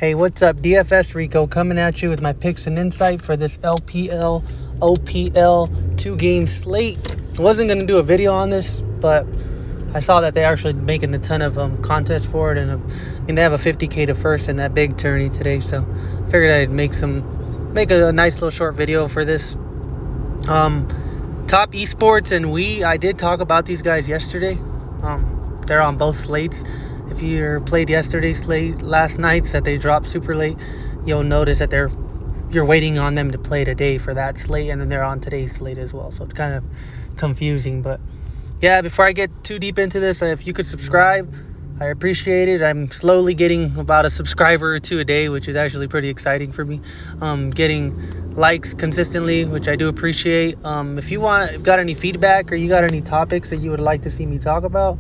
Hey, what's up? DFS Rico coming at you with my picks and insight for this LPL, OPL 2-game slate. I wasn't going to do a video on this, but I saw that they're actually making a ton of contests for it, and they have a 50K to first in that big tourney today, so I figured I'd make a nice little short video for this. Top eSports and I did talk about these guys yesterday. They're on both slates. If you played yesterday's slate last night's that they dropped super late, you'll notice that you're waiting on them to play today for that slate, and then they're on today's slate as well. So it's kind of confusing. But yeah, before I get too deep into this, if you could subscribe, I appreciate it. I'm slowly getting about a subscriber or two a day, which is actually pretty exciting for me. Getting likes consistently, which I do appreciate. If you've got any feedback or you got any topics that you would like to see me talk about,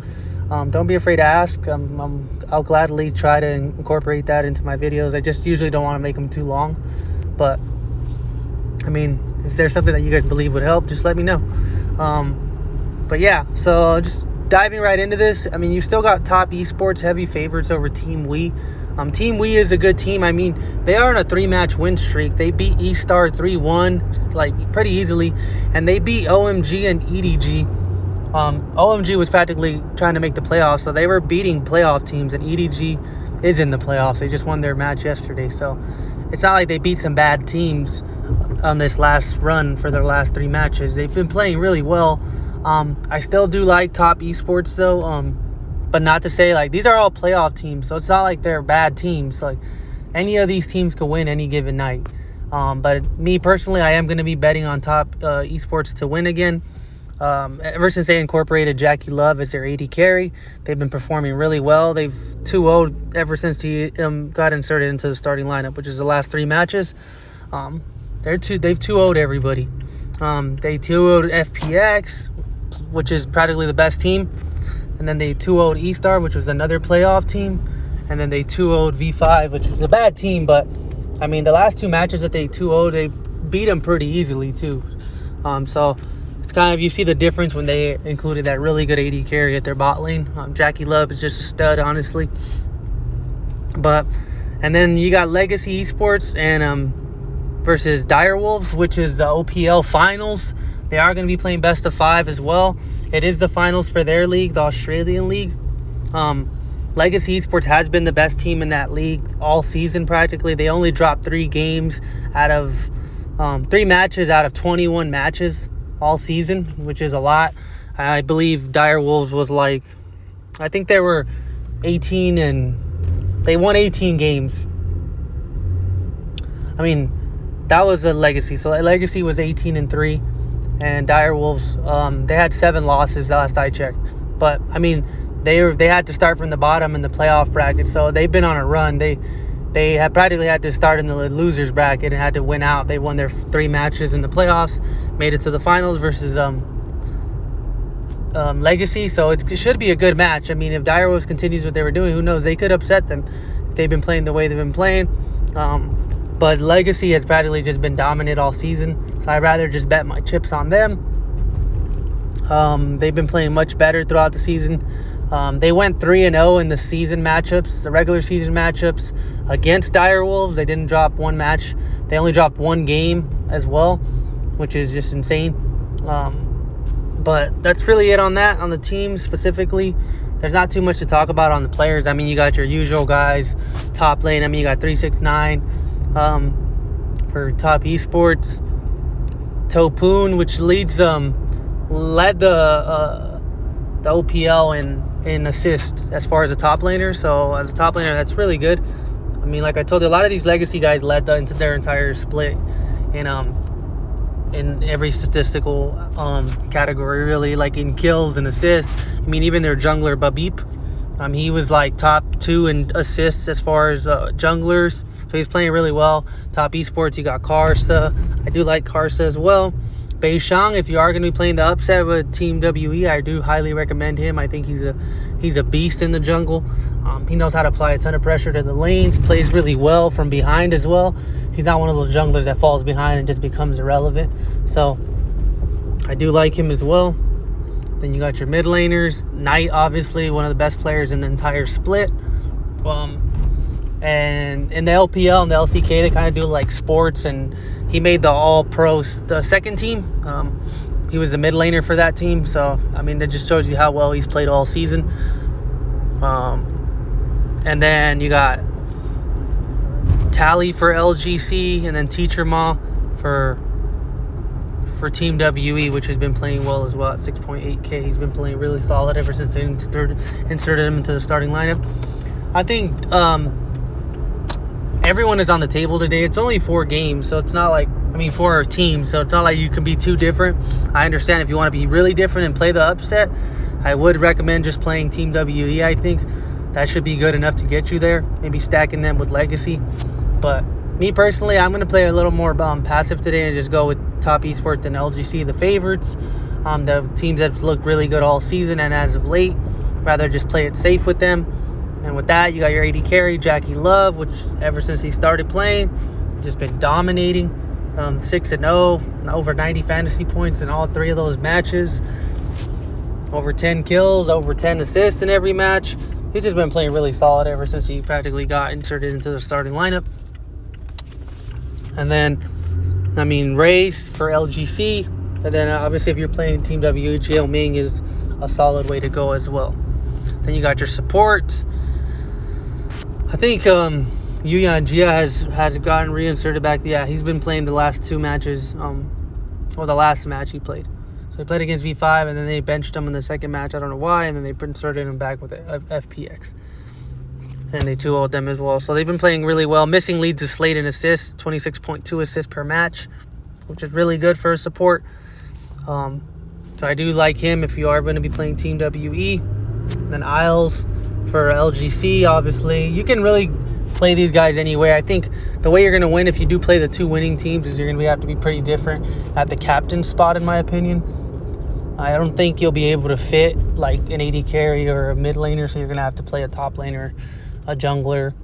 don't be afraid to ask. I'll gladly try to incorporate that into my videos. I just usually don't want to make them too long. But, I mean, if there's something that you guys believe would help, just let me know. But, yeah, so just diving right into this. I mean, you still got top eSports heavy favorites over Team Wii. Team Wii is a good team. I mean, they are on a 3-match win streak. They beat eStar 3-1, like, pretty easily. And they beat OMG and EDG. OMG was practically trying to make the playoffs, so they were beating playoff teams, and EDG is in the playoffs. They just won their match yesterday, so it's not like they beat some bad teams on this last run for their last 3 matches. They've been playing really well. I still do like top eSports, though, but not to say, like, these are all playoff teams, so it's not like they're bad teams. Like, any of these teams could win any given night. But me personally, I am going to be betting on top eSports to win again. Ever since they incorporated Jackie Love as their AD carry, they've been performing really well. They've 2-0'd ever since he got inserted into the starting lineup, which is the last 3 matches. They've 2-0'd everybody. They 2-0'd FPX, which is practically the best team, and then they 2-0'd eStar, which was another playoff team, and then they 2-0'd V5, which is a bad team, but I mean the last 2 matches that they 2-0'd, they beat them pretty easily too. So it's kind of, you see the difference when they included that really good AD carry at their bot lane. Jackie Love is just a stud, honestly. And then you got Legacy Esports and versus Direwolves, which is the OPL finals. They are going to be playing best of 5 as well. It is the finals for their league, the Australian league. Legacy Esports has been the best team in that league all season practically. They only dropped 3 games out of 3 matches out of 21 matches all season, which is a lot. I believe Direwolves was like, I think they were 18 and they won 18 games. I mean, that was a Legacy. So Legacy was 18-3, and Direwolves, they had 7 losses last I checked. But I mean, they had to start from the bottom in the playoff bracket, so they've been on a run. They had practically had to start in the losers bracket and had to win out. They won their 3 matches in the playoffs, made it to the finals versus Legacy. So it should be a good match. I mean, if Direwolves continues what they were doing, who knows? They could upset them if they've been playing the way they've been playing. But Legacy has practically just been dominant all season, so I'd rather just bet my chips on them. They've been playing much better throughout the season. They went 3-0 in the season matchups, the regular season matchups against Direwolves. They didn't drop 1 match. They only dropped 1 game as well, which is just insane. But that's really it on that. On the team specifically, there's not too much to talk about on the players. I mean, you got your usual guys, top lane. I mean, you got 369 for top eSports. Topoon, which led the OPL in assists as far as a top laner. So as a top laner, that's really good. I mean, like I told you, a lot of these Legacy guys led into their entire split in every statistical category, really, like in kills and assists. I mean, even their jungler Babip, he was like top 2 in assists as far as junglers, so he's playing really well. Top eSports, you got Karsta. I do like Karsta as well. Beishang, if you are going to be playing the upset with Team WE, I do highly recommend him. I think he's a beast in the jungle. He knows how to apply a ton of pressure to the lanes. He plays really well from behind as well. He's not one of those junglers that falls behind and just becomes irrelevant. So I do like him as well. Then you got your mid laners. Knight, obviously, one of the best players in the entire split. And in the LPL and the LCK, they kind of do like sports, and he made the All-Pros, the second team. He was the mid laner for that team. So, I mean, that just shows you how well he's played all season. And then you got Tally for LGC, and then Teacher Ma for Team WE, which has been playing well as well at 6.8K. He's been playing really solid ever since they inserted him into the starting lineup. I think everyone is on the table today. It's only 4 games, so it's not like, 4 teams, so it's not like you can be too different. I understand if you want to be really different and play the upset, I would recommend just playing Team WE. I think that should be good enough to get you there. Maybe stacking them with Legacy. But me personally, I'm going to play a little more passive today and just go with Top Esports and LGC, the favorites. The teams that look really good all season and as of late. Rather just play it safe with them. And with that, you got your AD carry, Jackie Love, which ever since he started playing, he's just been dominating. 6-0, over 90 fantasy points in all 3 of those matches. Over 10 kills, over 10 assists in every match. He's just been playing really solid ever since he practically got inserted into the starting lineup. And then, Race for LGC. And then, obviously, if you're playing Team W, Jiao Ming is a solid way to go as well. Then you got your supports. I think Yuyan Jia has gotten reinserted back. Yeah, he's been playing the last 2 matches. Or the last match he played. So he played against V5, and then they benched him in the second match. I don't know why. And then they inserted him back with FPX. And they 2-0'd them as well. So they've been playing really well. Missing leads to slate and assists. 26.2 assists per match, which is really good for a support. So I do like him if you are going to be playing Team WE. And then Isles for LGC, obviously. You can really play these guys anywhere. I think the way you're going to win if you do play the 2 winning teams is you're going to have to be pretty different at the captain spot, in my opinion. I don't think you'll be able to fit like an AD carry or a mid laner, so you're going to have to play a top laner, a jungler,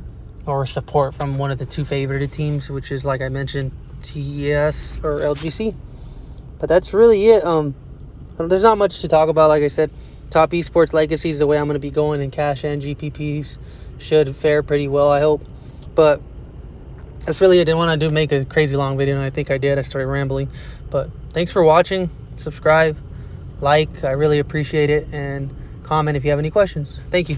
or support from one of the 2 favorited teams, which is, like I mentioned, TES or LGC. But that's really it. There's not much to talk about. Like I said, Top Esports Legacy is the way I'm going to be going, and Cash and GPPs should fare pretty well, I hope. But that's really it. I didn't want to make a crazy long video, and I think I did. I started rambling. But thanks for watching. Subscribe, like. I really appreciate it. And comment if you have any questions. Thank you.